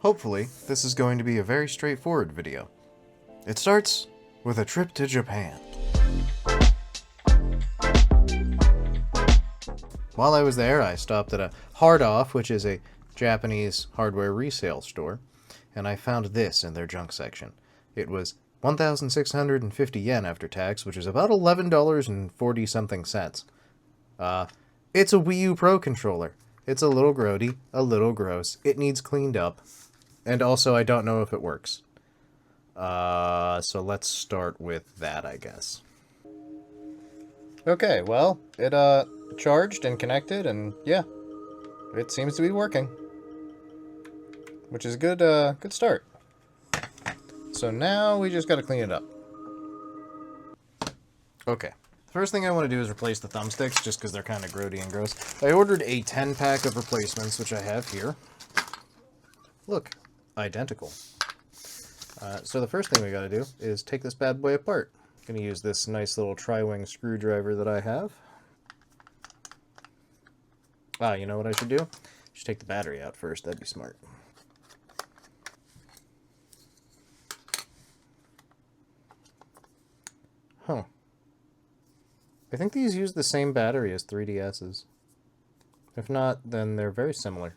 Hopefully, this is going to be a very straightforward video. It starts with a trip to Japan. While I was there, I stopped at a Hard Off, which is a Japanese hardware resale store, and I found this in their junk section. It was 1,650 yen after tax, which is about $11.40 something cents. It's a Wii U Pro controller. It's a little grody, a little gross. It needs cleaned up. And also, I don't know if it works. So let's start with that, I guess. Okay, well, it, charged and connected, and yeah, it seems to be working. Which is a good start. So now we just gotta clean it up. Okay. The first thing I want to do is replace the thumbsticks, just because they're kind of grody and gross. I ordered a 10-pack of replacements, which I have here. Look, identical. So the first thing we gotta do is take this bad boy apart. I'm gonna use this nice little tri-wing screwdriver that I have. You know what I should do? I should take the battery out first, that'd be smart. Huh. I think these use the same battery as 3DS's. If not, then they're very similar.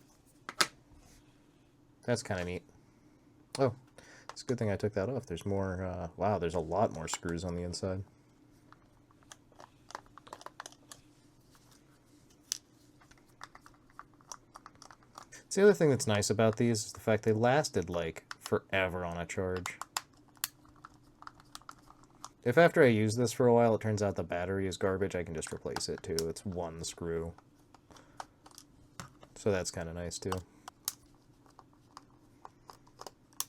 That's kind of neat. Oh, it's a good thing I took that off. There's more, wow, there's a lot more screws on the inside. The other thing that's nice about these is the fact they lasted, like, forever on a charge. If after I use this for a while it turns out the battery is garbage, I can just replace it too. It's one screw. So that's kind of nice too.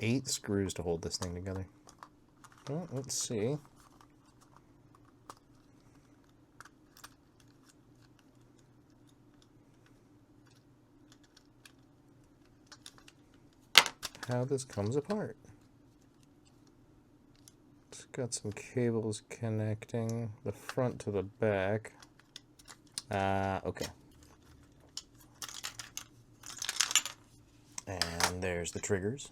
8 screws to hold this thing together. Well, let's see. How this comes apart. It's got some cables connecting the front to the back. Okay. And there's the triggers.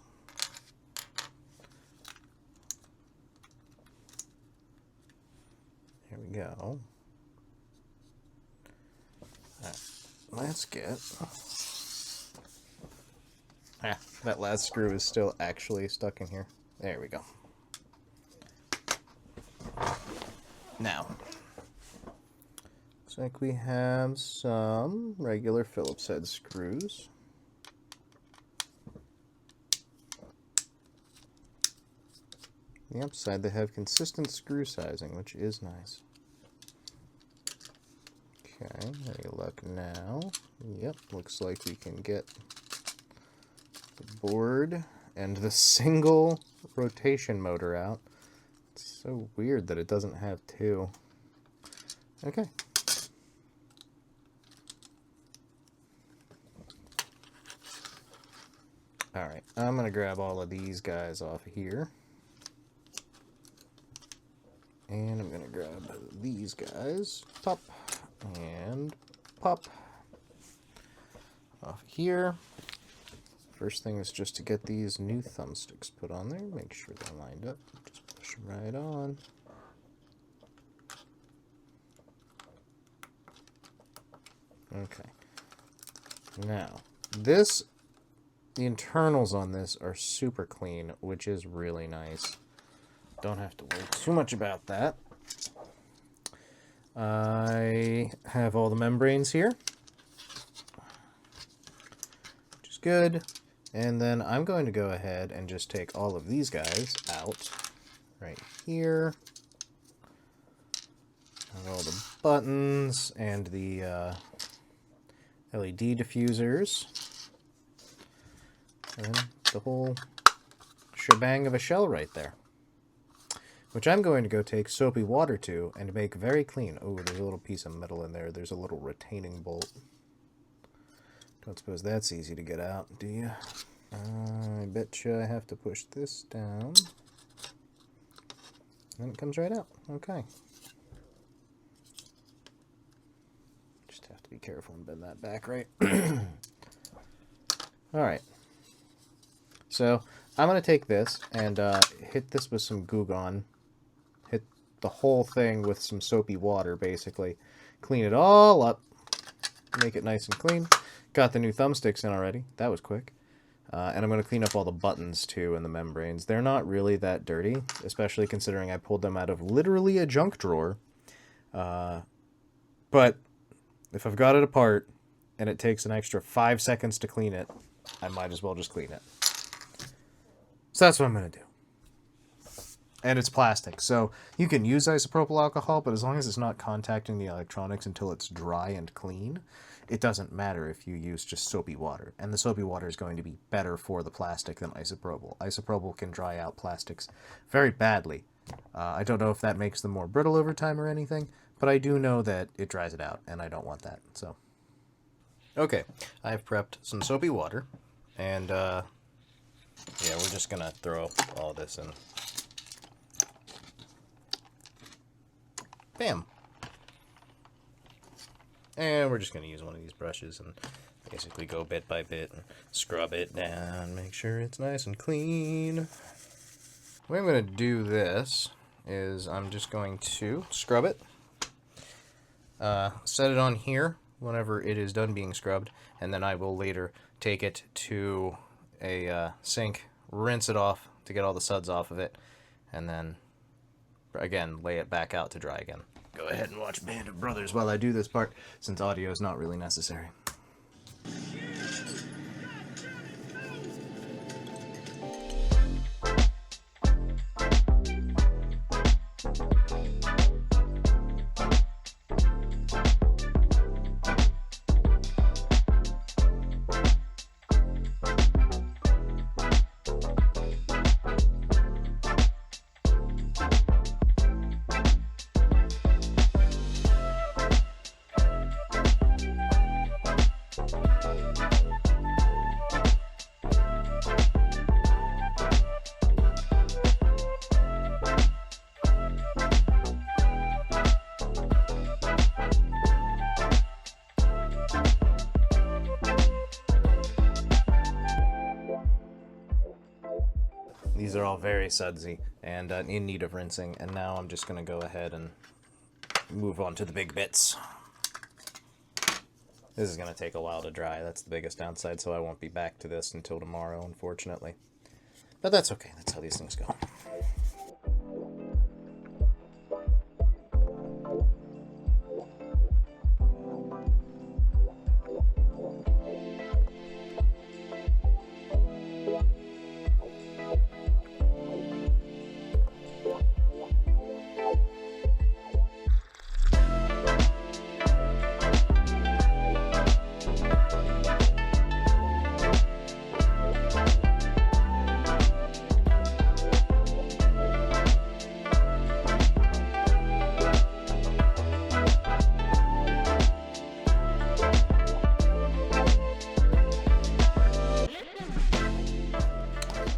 There we go. Alright, let's get... that last screw is still actually stuck in here. There we go. Now, looks like we have some regular Phillips head screws. On the upside, they have consistent screw sizing, which is nice. Okay, any luck now? Yep, looks like we can get the board and the single rotation motor out. It's so weird that it doesn't have two. Okay. Alright, I'm going to grab all of these guys off of here. And I'm going to grab these guys. Pop. And pop. Off here. First thing is just to get these new thumbsticks put on there. Make sure they're lined up. Just push them right on. Okay. Now, the internals on this are super clean, which is really nice. Don't have to worry too much about that. I have all the membranes here, which is good. And then I'm going to go ahead and just take all of these guys out right here. And all the buttons and the LED diffusers. And the whole shebang of a shell right there. Which I'm going to go take soapy water to and make very clean. Oh, there's a little piece of metal in there. There's a little retaining bolt. Don't suppose that's easy to get out, do you? I bet you I have to push this down. And it comes right out. Okay. Just have to be careful and bend that back right. Alright. So I'm going to take this and hit this with some Goo Gone. Hit the whole thing with some soapy water, basically. Clean it all up. Make it nice and clean. Got the new thumbsticks in already. That was quick. And I'm going to clean up all the buttons, too, and the membranes. They're not really that dirty, especially considering I pulled them out of literally a junk drawer. But if I've got it apart and it takes an extra 5 seconds to clean it, I might as well just clean it. So that's what I'm going to do. And it's plastic, so you can use isopropyl alcohol, but as long as it's not contacting the electronics until it's dry and clean, it doesn't matter if you use just soapy water. And the soapy water is going to be better for the plastic than isopropyl. Isopropyl can dry out plastics very badly. I don't know if that makes them more brittle over time or anything, but I do know that it dries it out, and I don't want that. So, okay, I've prepped some soapy water, and yeah, we're just gonna throw all this in. Bam! And we're just going to use one of these brushes and basically go bit by bit and scrub it down, make sure it's nice and clean. The way I'm going to do this is I'm just going to scrub it, set it on here whenever it is done being scrubbed, and then I will later take it to a sink, rinse it off to get all the suds off of it, and then again lay it back out to dry again. Go ahead and watch Band of Brothers while I do this part, since audio is not really necessary. These are all very sudsy and in need of rinsing, and now I'm just going to go ahead and move on to the big bits. This is going to take a while to dry. That's the biggest downside, so I won't be back to this until tomorrow, unfortunately. But that's okay. That's how these things go.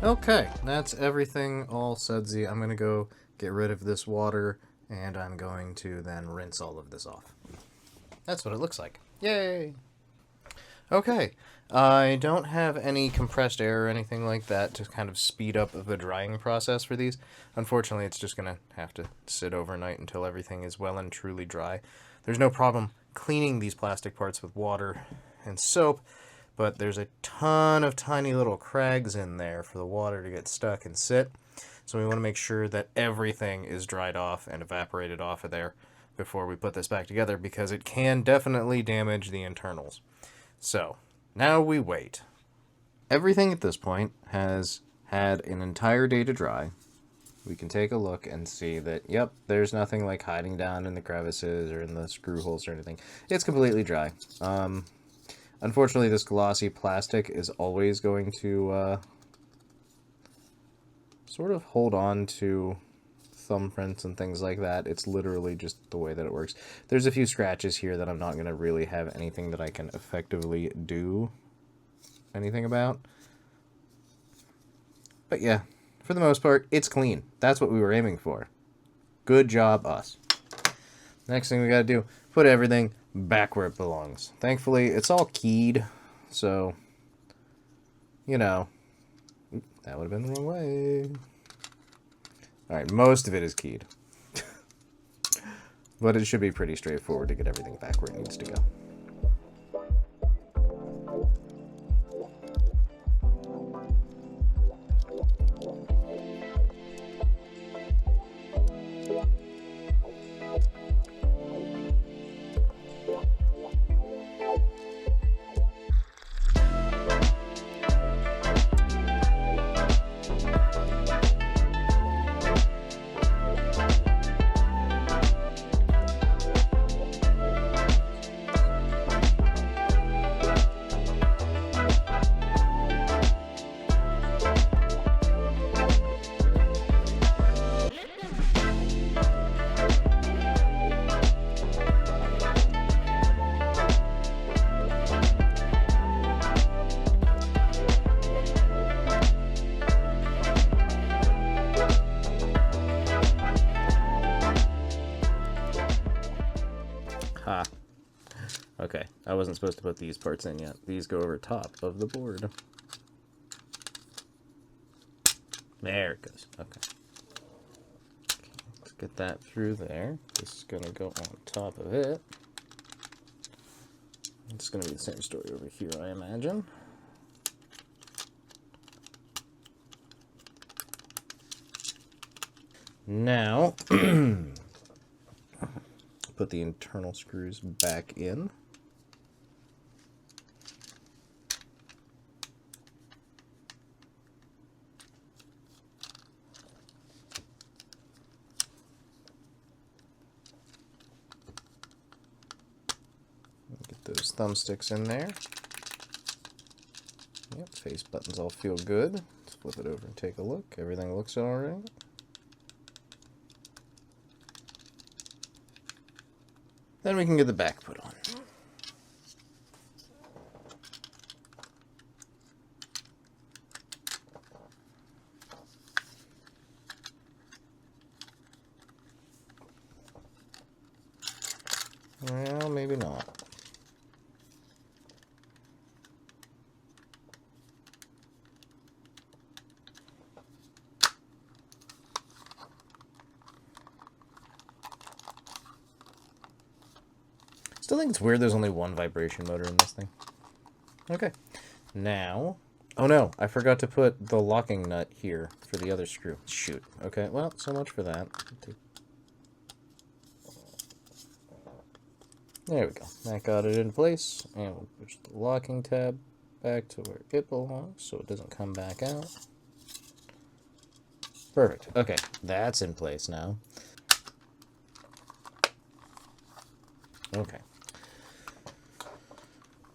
Okay, that's everything all sudsy. I'm going to go get rid of this water, and I'm going to then rinse all of this off. That's what it looks like. Yay! Okay, I don't have any compressed air or anything like that to kind of speed up the drying process for these. Unfortunately, it's just going to have to sit overnight until everything is well and truly dry. There's no problem cleaning these plastic parts with water and soap, but there's a ton of tiny little crags in there for the water to get stuck and sit. So we want to make sure that everything is dried off and evaporated off of there before we put this back together, because it can definitely damage the internals. So now we wait. Everything at this point has had an entire day to dry. We can take a look and see that, yep, there's nothing like hiding down in the crevices or in the screw holes or anything. It's completely dry. Unfortunately, this glossy plastic is always going to sort of hold on to thumbprints and things like that. It's literally just the way that it works. There's a few scratches here that I'm not going to really have anything that I can effectively do anything about. But yeah, for the most part, it's clean. That's what we were aiming for. Good job, us. Next thing we got to do, put everything back where it belongs. Thankfully, it's all keyed, so, you know, That would have been the wrong way. Alright, most of it is keyed. But it should be pretty straightforward to get everything back where it needs to go. Ha. Okay, I wasn't supposed to put these parts in yet. These go over top of the board. There it goes. Okay. Let's get that through there. This is going to go on top of it. It's going to be the same story over here, I imagine. Now, put the internal screws back in. Get those thumbsticks in there. Yep, face buttons all feel good. Let's flip it over and take a look. Everything looks all right. Then we can get the back put on. Well, maybe not. Still think it's weird there's only one vibration motor in this thing. Okay. Now... Oh no, I forgot to put the locking nut here for the other screw. Shoot. Okay, well, so much for that. There we go. That got it in place. And we'll push the locking tab back to where it belongs so it doesn't come back out. Perfect. Okay, that's in place now. Okay.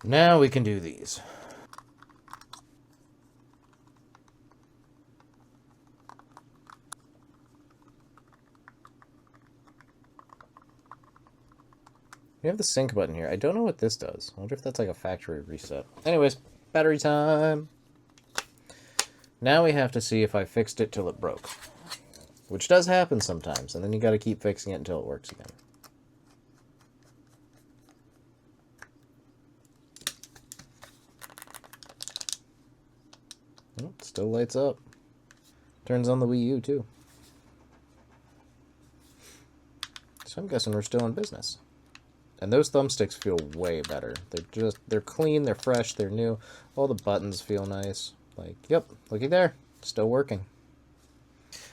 Now we can do these. We have the sync button here. I don't know what this does. I wonder if that's like a factory reset. Anyways, battery time. Now we have to see if I fixed it till it broke. Which does happen sometimes, and then you gotta keep fixing it until it works again. Oh, it still lights up. Turns on the Wii U too. So I'm guessing we're still in business. And those thumbsticks feel way better. They're clean, they're fresh, they're new. All the buttons feel nice. Like, yep, looky there. Still working.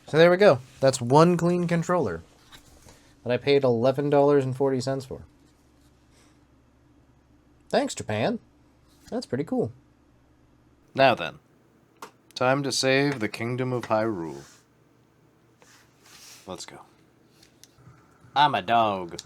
So there we go. That's one clean controller that I paid $11.40 for. Thanks, Japan. That's pretty cool. Now then, time to save the Kingdom of Hyrule. Let's go. I'm a dog.